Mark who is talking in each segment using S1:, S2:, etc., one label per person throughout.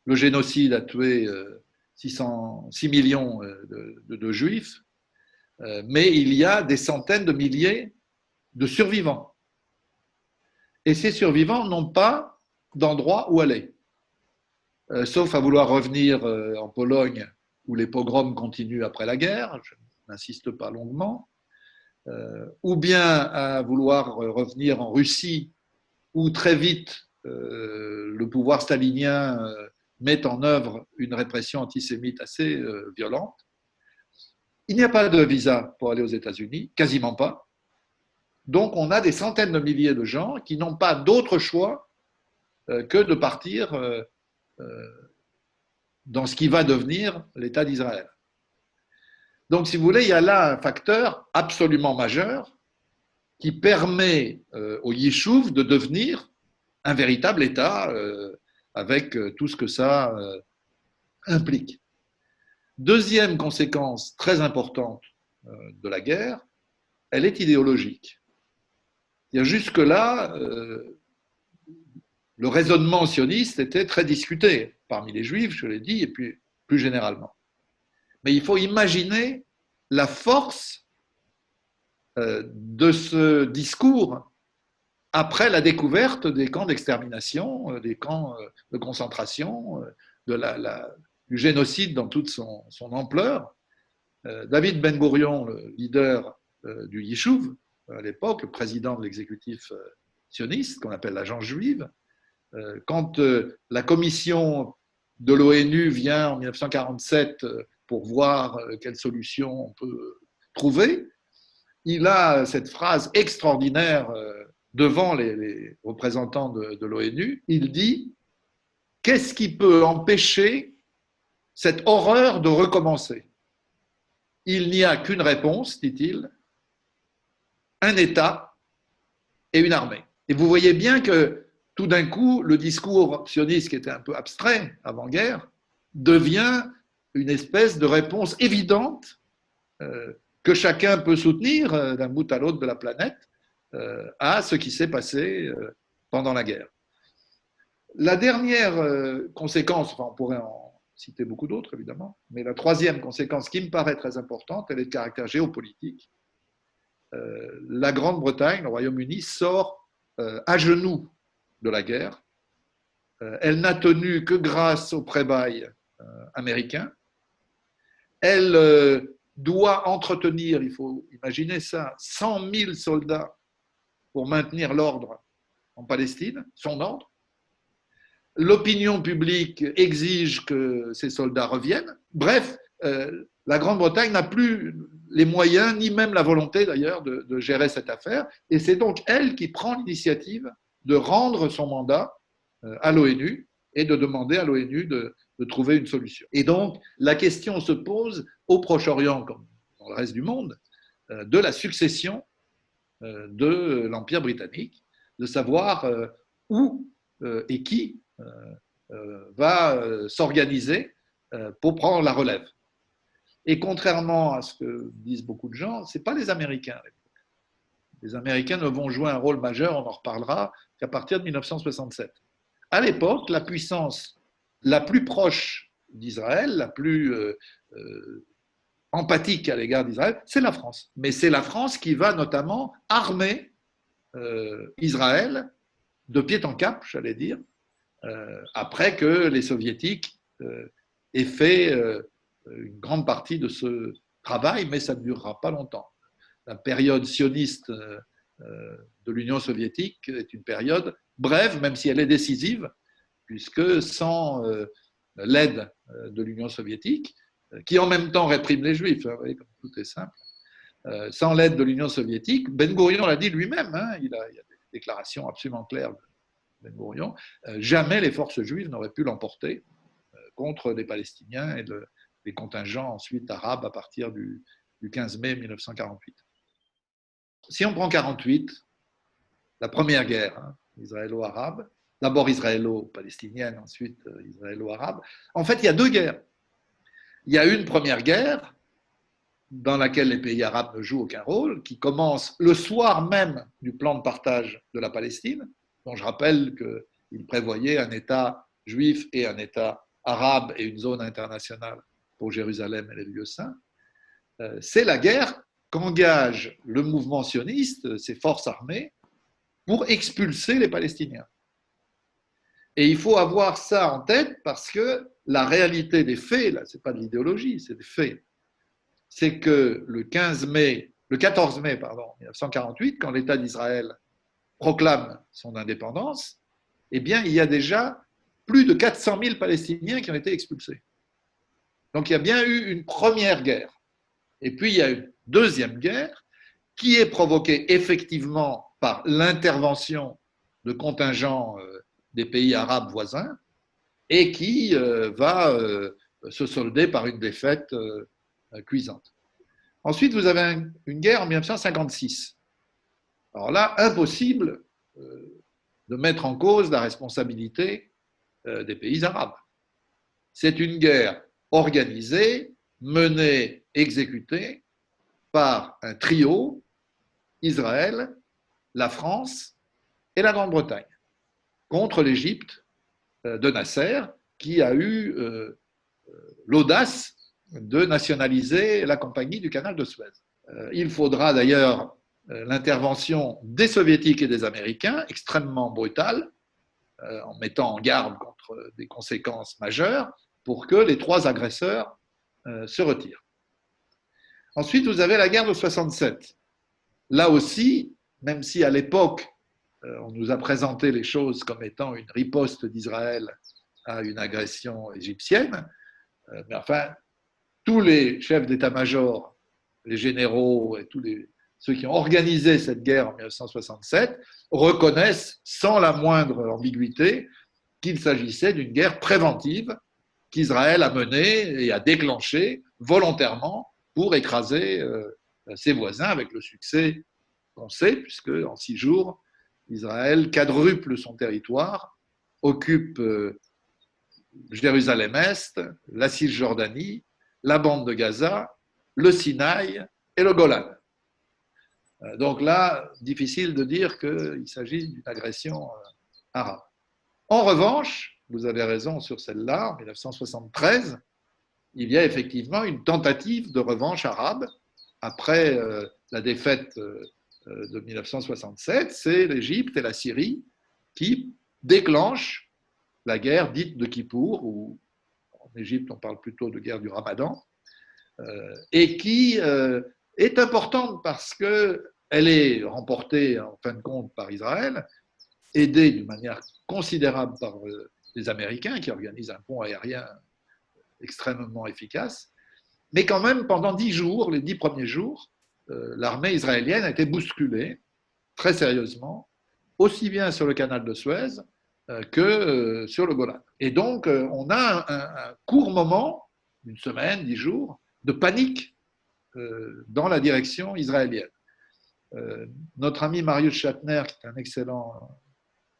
S1: le génocide a tué 6 millions de juifs, mais il y a des centaines de milliers de survivants. Et ces survivants n'ont pas d'endroit où aller, sauf à vouloir revenir en Pologne, où les pogroms continuent après la guerre, je n'insiste pas longuement, ou bien à vouloir revenir en Russie, où très vite le pouvoir stalinien met en œuvre une répression antisémite assez violente. Il n'y a pas de visa pour aller aux États-Unis, quasiment pas. Donc on a des centaines de milliers de gens qui n'ont pas d'autre choix que de partir dans ce qui va devenir l'État d'Israël. Donc, si vous voulez, il y a là un facteur absolument majeur qui permet au Yishuv de devenir un véritable État avec tout ce que ça implique. Deuxième conséquence très importante de la guerre, elle est idéologique. Jusque-là, le raisonnement sioniste était très discuté parmi les Juifs, je l'ai dit, et puis plus généralement. Mais il faut imaginer la force de ce discours après la découverte des camps d'extermination, des camps de concentration, du génocide dans toute son ampleur. David Ben Gourion, le leader du Yishuv, à l'époque, le président de l'exécutif sioniste, qu'on appelle l'agence juive, quand la commission de l'ONU vient en 1947 pour voir quelle solution on peut trouver, il a cette phrase extraordinaire devant les représentants de l'ONU. Il dit « Qu'est-ce qui peut empêcher cette horreur de recommencer ?» Il n'y a qu'une réponse, dit-il, un État et une armée. Et vous voyez bien que tout d'un coup, le discours sioniste qui était un peu abstrait avant-guerre devient une espèce de réponse évidente que chacun peut soutenir d'un bout à l'autre de la planète à ce qui s'est passé pendant la guerre. La dernière conséquence, enfin on pourrait en citer beaucoup d'autres évidemment, mais la troisième conséquence qui me paraît très importante, elle est de caractère géopolitique. La Grande-Bretagne, le Royaume-Uni, sort à genoux de la guerre. Elle n'a tenu que grâce au pré-bail américain. Elle doit entretenir, il faut imaginer ça, 100 000 soldats pour maintenir l'ordre en Palestine, son ordre. L'opinion publique exige que ces soldats reviennent. Bref, la Grande-Bretagne n'a plus les moyens, ni même la volonté d'ailleurs, de gérer cette affaire. Et c'est donc elle qui prend l'initiative de rendre son mandat à l'ONU et de demander à l'ONU de trouver une solution. Et donc, la question se pose au Proche-Orient, comme dans le reste du monde, de la succession de l'Empire britannique, de savoir où et qui va s'organiser pour prendre la relève. Et contrairement à ce que disent beaucoup de gens, ce n'est pas les Américains. Les Américains ne vont jouer un rôle majeur, on en reparlera, qu'à partir de 1967. À l'époque, la puissance la plus proche d'Israël, la plus empathique à l'égard d'Israël, c'est la France. Mais c'est la France qui va notamment armer Israël de pied en cap, j'allais dire, après que les Soviétiques aient fait une grande partie de ce travail, mais ça ne durera pas longtemps. La période sioniste de l'Union soviétique est une période brève, même si elle est décisive, puisque sans l'aide de l'Union soviétique, qui en même temps réprime les Juifs, vous voyez, comme tout est simple, sans l'aide de l'Union soviétique, Ben Gourion l'a dit lui-même, il y a des déclarations absolument claires de Ben Gourion, jamais les forces juives n'auraient pu l'emporter contre les Palestiniens et les contingents ensuite arabes à partir du 15 mai 1948. Si on prend 1948, la première guerre israélo-arabe, d'abord israélo-palestinienne, ensuite israélo-arabe, en fait, il y a deux guerres. Il y a une première guerre dans laquelle les pays arabes ne jouent aucun rôle, qui commence le soir même du plan de partage de la Palestine, dont je rappelle qu'il prévoyait un État juif et un État arabe et une zone internationale pour Jérusalem et les lieux saints. C'est la guerre qu'engage le mouvement sioniste, ses forces armées, pour expulser les Palestiniens. Et il faut avoir ça en tête parce que la réalité des faits, là, ce n'est pas de l'idéologie, c'est des faits, c'est que le 14 mai 1948, quand l'État d'Israël proclame son indépendance, eh bien, il y a déjà plus de 400 000 Palestiniens qui ont été expulsés. Donc, il y a bien eu une première guerre. Et puis, il y a une deuxième guerre qui est provoquée effectivement par l'intervention de contingents des pays arabes voisins et qui va se solder par une défaite cuisante. Ensuite, vous avez une guerre en 1956. Alors là, impossible de mettre en cause la responsabilité des pays arabes. C'est une guerre organisée, menée, exécutée par un trio, Israël, la France et la Grande-Bretagne, contre l'Égypte de Nasser, qui a eu l'audace de nationaliser la compagnie du canal de Suez. Il faudra d'ailleurs l'intervention des Soviétiques et des Américains, extrêmement brutale, en mettant en garde contre des conséquences majeures, pour que les trois agresseurs se retirent. Ensuite, vous avez la guerre de 67. Là aussi, même si à l'époque, on nous a présenté les choses comme étant une riposte d'Israël à une agression égyptienne, mais enfin, tous les chefs d'état-major, les généraux et tous ceux qui ont organisé cette guerre en 1967 reconnaissent sans la moindre ambiguïté qu'il s'agissait d'une guerre préventive qu'Israël a menée et a déclenchée volontairement pour écraser ses voisins avec le succès qu'on sait, puisque en 6 jours, Israël quadruple son territoire, occupe Jérusalem-Est, la Cisjordanie, la bande de Gaza, le Sinaï et le Golan. Donc là, difficile de dire qu'il s'agit d'une agression arabe. En revanche, vous avez raison sur celle-là, en 1973, il y a effectivement une tentative de revanche arabe après la défaite de 1967. C'est l'Égypte et la Syrie qui déclenchent la guerre dite de Kippour, ou en Égypte on parle plutôt de guerre du Ramadan, et qui est importante parce qu'elle est remportée en fin de compte par Israël, aidée d'une manière considérable par les Américains qui organisent un pont aérien extrêmement efficace, mais quand même pendant 10 jours, les 10 premiers jours, l'armée israélienne a été bousculée très sérieusement, aussi bien sur le canal de Suez que sur le Golan. Et donc, on a un court moment, une semaine, 10 jours, de panique dans la direction israélienne. Notre ami Marius Shatner, qui est un excellent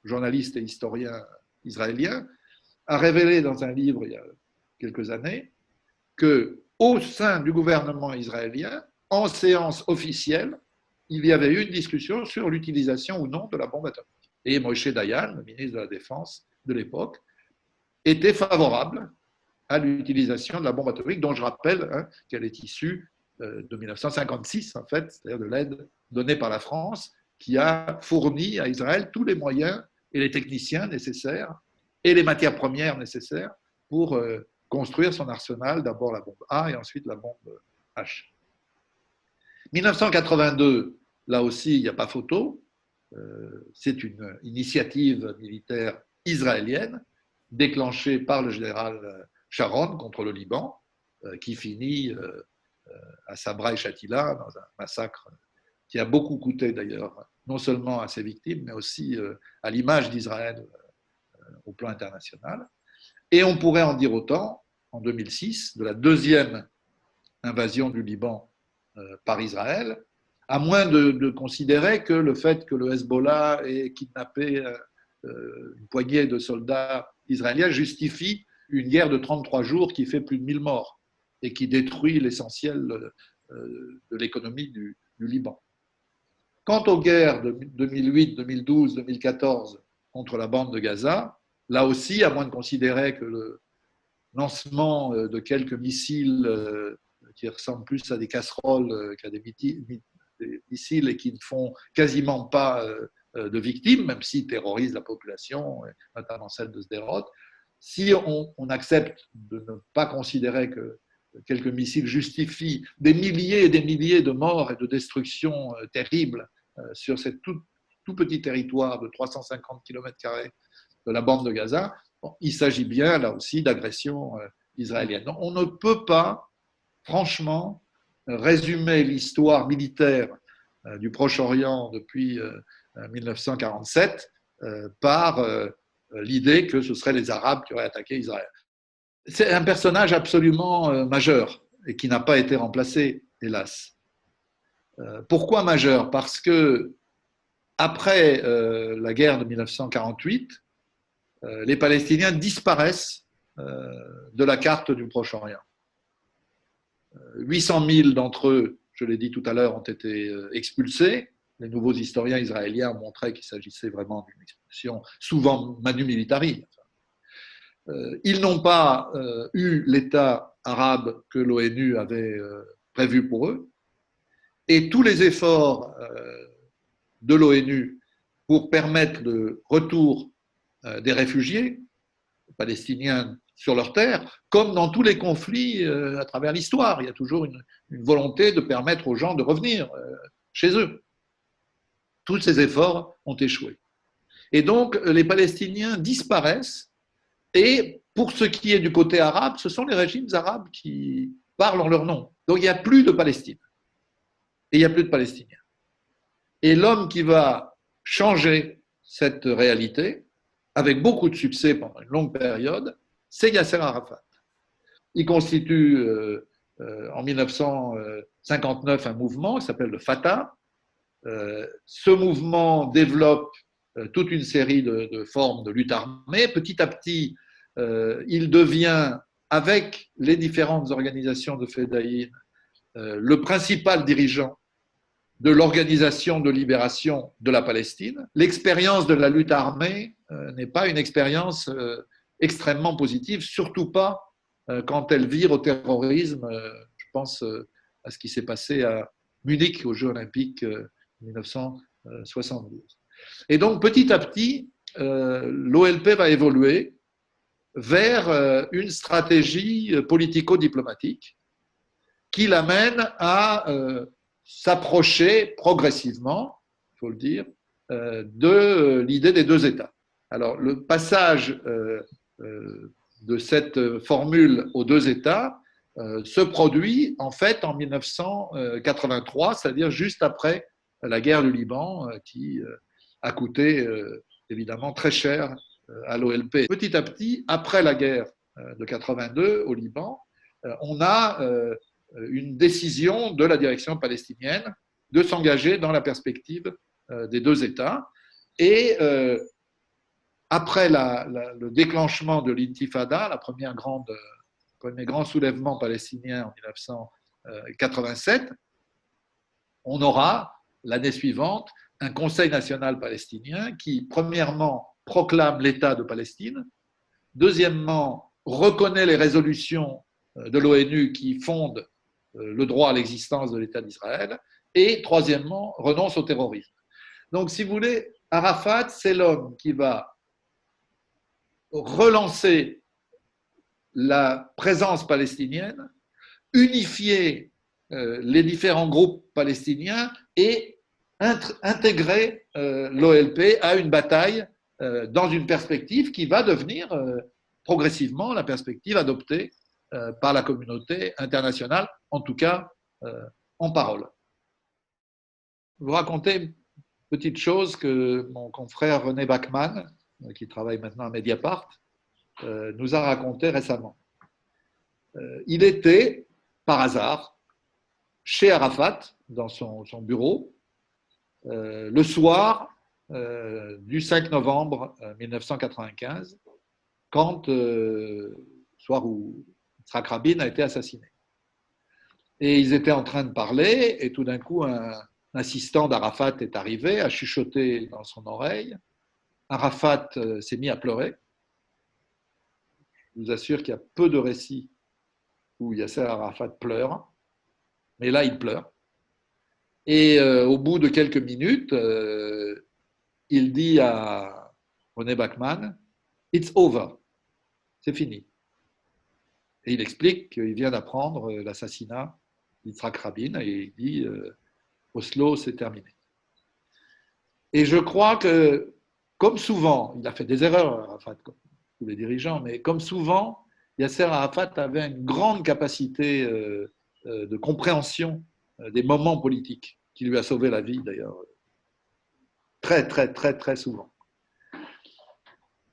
S1: journaliste et historien israélien, a révélé dans un livre il y a quelques années qu'au sein du gouvernement israélien, en séance officielle, il y avait eu une discussion sur l'utilisation ou non de la bombe atomique. Et Moshe Dayan, le ministre de la Défense de l'époque, était favorable à l'utilisation de la bombe atomique, dont je rappelle qu'elle est issue de 1956, en fait, c'est-à-dire de l'aide donnée par la France, qui a fourni à Israël tous les moyens et les techniciens nécessaires et les matières premières nécessaires pour construire son arsenal, d'abord la bombe A et ensuite la bombe H. 1982, là aussi, il n'y a pas photo, c'est une initiative militaire israélienne déclenchée par le général Sharon contre le Liban, qui finit à Sabra et Shatila dans un massacre qui a beaucoup coûté d'ailleurs, non seulement à ses victimes, mais aussi à l'image d'Israël au plan international. Et on pourrait en dire autant, en 2006, de la deuxième invasion du Liban par Israël, à moins de considérer que le fait que le Hezbollah ait kidnappé une poignée de soldats israéliens justifie une guerre de 33 jours qui fait plus de 1000 morts et qui détruit l'essentiel de l'économie du Liban. Quant aux guerres de 2008, 2012, 2014 contre la bande de Gaza, là aussi, à moins de considérer que lancement de quelques missiles qui ressemblent plus à des casseroles qu'à des missiles et qui ne font quasiment pas de victimes, même s'ils terrorisent la population, notamment celle de Sderot. Si on accepte de ne pas considérer que quelques missiles justifient des milliers et des milliers de morts et de destructions terribles sur ce tout petit territoire de 350 km² de la bande de Gaza, bon, il s'agit bien là aussi d'agression israélienne. Donc, on ne peut pas, franchement, résumer l'histoire militaire du Proche-Orient depuis 1947 par l'idée que ce seraient les Arabes qui auraient attaqué Israël. C'est un personnage absolument majeur et qui n'a pas été remplacé, hélas. Pourquoi majeur? Parce que après la guerre de 1948, les Palestiniens disparaissent de la carte du Proche-Orient. 800 000 d'entre eux, je l'ai dit tout à l'heure, ont été expulsés. Les nouveaux historiens israéliens ont montré qu'il s'agissait vraiment d'une expulsion, souvent manu militari. Ils n'ont pas eu l'État arabe que l'ONU avait prévu pour eux. Et tous les efforts de l'ONU pour permettre le retour des réfugiés palestiniens sur leur terre, comme dans tous les conflits à travers l'histoire. Il y a toujours une volonté de permettre aux gens de revenir chez eux. Tous ces efforts ont échoué. Et donc, les Palestiniens disparaissent. Et pour ce qui est du côté arabe, ce sont les régimes arabes qui parlent en leur nom. Donc, il n'y a plus de Palestine. Et il n'y a plus de Palestiniens. Et l'homme qui va changer cette réalité, avec beaucoup de succès pendant une longue période, c'est Yasser Arafat. Il constitue en 1959 un mouvement qui s'appelle le Fatah. Ce mouvement développe toute une série de formes de lutte armée. Petit à petit, il devient, avec les différentes organisations de Fedaïn, le principal dirigeant de l'organisation de libération de la Palestine. L'expérience de la lutte armée n'est pas une expérience extrêmement positive, surtout pas quand elle vire au terrorisme. Je pense à ce qui s'est passé à Munich aux Jeux Olympiques 1972. Et donc, petit à petit, l'OLP va évoluer vers une stratégie politico-diplomatique qui l'amène à s'approcher progressivement, il faut le dire, de l'idée des deux États. Alors, le passage de cette formule aux deux États se produit en fait en 1983, c'est-à-dire juste après la guerre du Liban, qui a coûté évidemment très cher à l'OLP. Petit à petit, après la guerre de 82 au Liban, on a une décision de la direction palestinienne de s'engager dans la perspective des deux États. Et après le déclenchement de l'intifada, le premier grand soulèvement palestinien en 1987, on aura l'année suivante un Conseil national palestinien qui, premièrement, proclame l'État de Palestine, deuxièmement, reconnaît les résolutions de l'ONU qui fondent le droit à l'existence de l'État d'Israël, et troisièmement, renonce au terrorisme. Donc, si vous voulez, Arafat, c'est l'homme qui va relancer la présence palestinienne, unifier les différents groupes palestiniens et intégrer l'OLP à une bataille dans une perspective qui va devenir progressivement la perspective adoptée par la communauté internationale, en tout cas en parole. Je vais vous raconter une petite chose que mon confrère René Bachmann, qui travaille maintenant à Mediapart, nous a raconté récemment. Il était, par hasard, chez Arafat, dans son bureau, le soir du 5 novembre 1995, quand, soir où Yitzhak Rabin a été assassiné. Et ils étaient en train de parler, et tout d'un coup, un assistant d'Arafat est arrivé, a chuchoté dans son oreille. Arafat s'est mis à pleurer. je vous assure qu'il y a peu de récits où Yasser Arafat pleure, mais là, il pleure. Et au bout de quelques minutes, il dit à René Bachmann, « It's over, c'est fini ». Et il explique qu'il vient d'apprendre l'assassinat d'Yitzhak Rabin et il dit Oslo, c'est terminé. Et je crois que, comme souvent, il a fait des erreurs, Arafat, comme tous les dirigeants, mais comme souvent, Yasser Arafat avait une grande capacité de compréhension des moments politiques, qui lui a sauvé la vie d'ailleurs, très, très, très, très souvent.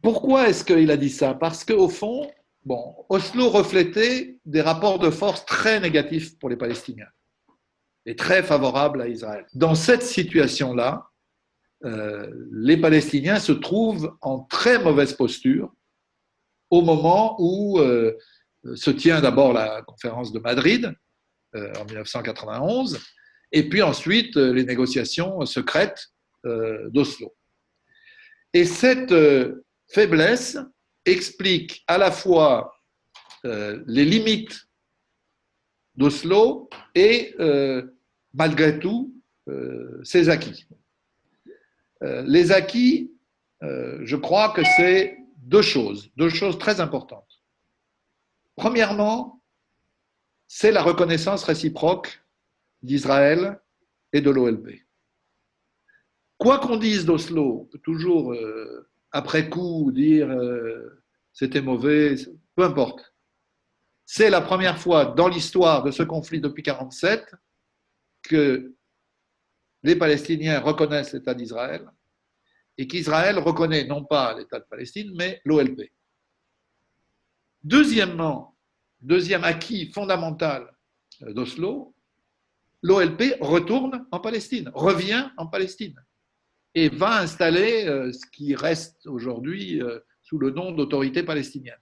S1: Pourquoi est-ce qu'il a dit ça? Parce qu'au fond, bon, Oslo reflétait des rapports de force très négatifs pour les Palestiniens et très favorables à Israël. Dans cette situation-là, les Palestiniens se trouvent en très mauvaise posture au moment où se tient d'abord la conférence de Madrid en 1991 et puis ensuite les négociations secrètes d'Oslo. Et cette faiblesse explique à la fois les limites d'Oslo et malgré tout ses acquis. Les acquis, je crois que c'est deux choses très importantes. Premièrement, c'est la reconnaissance réciproque d'Israël et de l'OLP. Quoi qu'on dise d'Oslo, on peut toujours, après coup, dire c'était mauvais, peu importe. C'est la première fois dans l'histoire de ce conflit depuis 1947 que les Palestiniens reconnaissent l'État d'Israël et qu'Israël reconnaît non pas l'État de Palestine, mais l'OLP. Deuxièmement, deuxième acquis fondamental d'Oslo, l'OLP retourne en Palestine, revient en Palestine et va installer ce qui reste aujourd'hui sous le nom d'autorité palestinienne.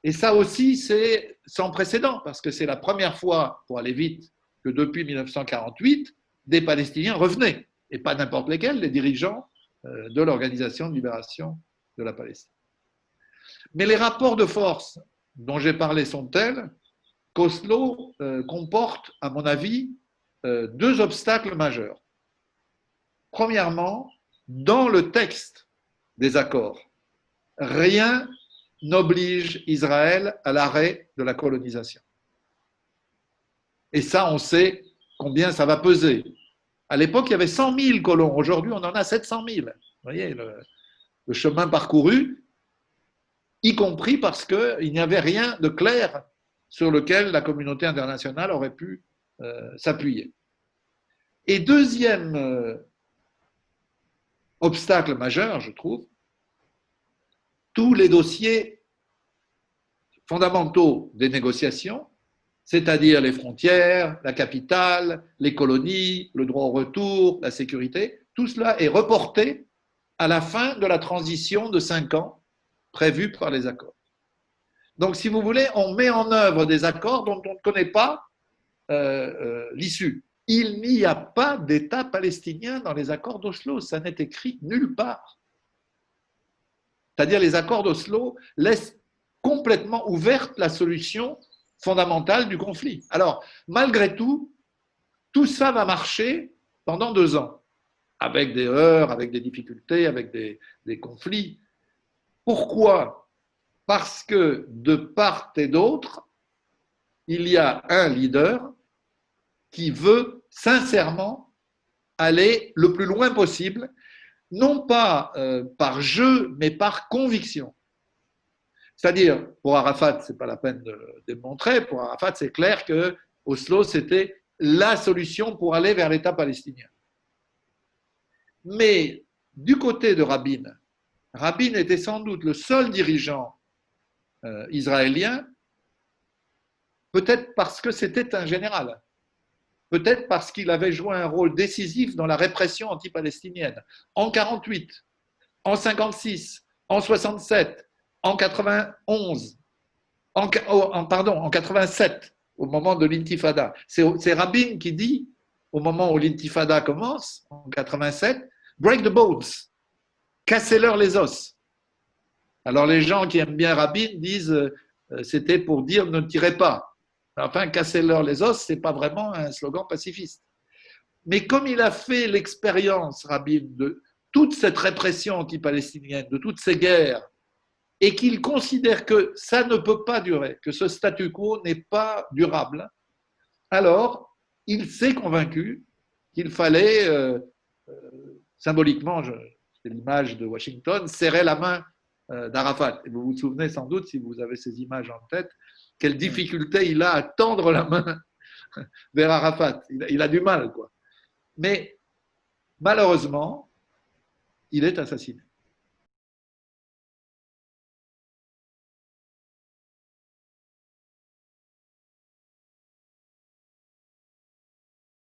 S1: Et ça aussi, c'est sans précédent, parce que c'est la première fois, pour aller vite, que depuis 1948, des Palestiniens revenaient, et pas n'importe lesquels, les dirigeants de l'Organisation de libération de la Palestine. Mais les rapports de force dont j'ai parlé sont tels qu'Oslo comporte, à mon avis, deux obstacles majeurs. Premièrement, dans le texte des accords, rien n'oblige Israël à l'arrêt de la colonisation. Et ça, on sait combien ça va peser. À l'époque, il y avait 100 000 colons. Aujourd'hui, on en a 700 000. Vous voyez le chemin parcouru, y compris parce qu'il n'y avait rien de clair sur lequel la communauté internationale aurait pu s'appuyer. Et deuxième obstacle majeur, je trouve, tous les dossiers fondamentaux des négociations, c'est-à-dire les frontières, la capitale, les colonies, le droit au retour, la sécurité, tout cela est reporté à la fin de la transition de 5 ans prévue par les accords. Donc, si vous voulez, on met en œuvre des accords dont on ne connaît pas l'issue. Il n'y a pas d'État palestinien dans les accords d'Oslo, ça n'est écrit nulle part. C'est-à-dire les accords d'Oslo laissent complètement ouverte la solution fondamentale du conflit. Alors, malgré tout, tout ça va marcher pendant 2 ans, avec des heurts, avec des difficultés, avec des conflits. Pourquoi? Parce que de part et d'autre, il y a un leader qui veut sincèrement aller le plus loin possible, non pas par jeu, mais par conviction. C'est-à-dire, pour Arafat, ce n'est pas la peine de démontrer, pour Arafat, c'est clair que Oslo, c'était la solution pour aller vers l'État palestinien. Mais du côté de Rabin, Rabin était sans doute le seul dirigeant israélien, peut-être parce que c'était un général, peut-être parce qu'il avait joué un rôle décisif dans la répression anti-palestinienne, en 1948, en 1956, en 1967, en 1991, en 1987, au moment de l'intifada. C'est Rabin qui dit, au moment où l'intifada commence, en 1987, « break the bones », cassez-leur les os. Alors les gens qui aiment bien Rabin disent c'était pour dire ne tirez pas. Enfin, cassez-leur les os, c'est pas vraiment un slogan pacifiste. Mais comme il a fait l'expérience, Rabin, de toute cette répression anti-palestinienne, de toutes ces guerres, et qu'il considère que ça ne peut pas durer, que ce statu quo n'est pas durable, alors il s'est convaincu qu'il fallait, symboliquement, c'est l'image de Washington, serrer la main d'Arafat. Et vous vous souvenez sans doute, si vous avez ces images en tête, quelle difficulté il a à tendre la main vers Arafat. Il a du mal, quoi. Mais malheureusement, il est assassiné.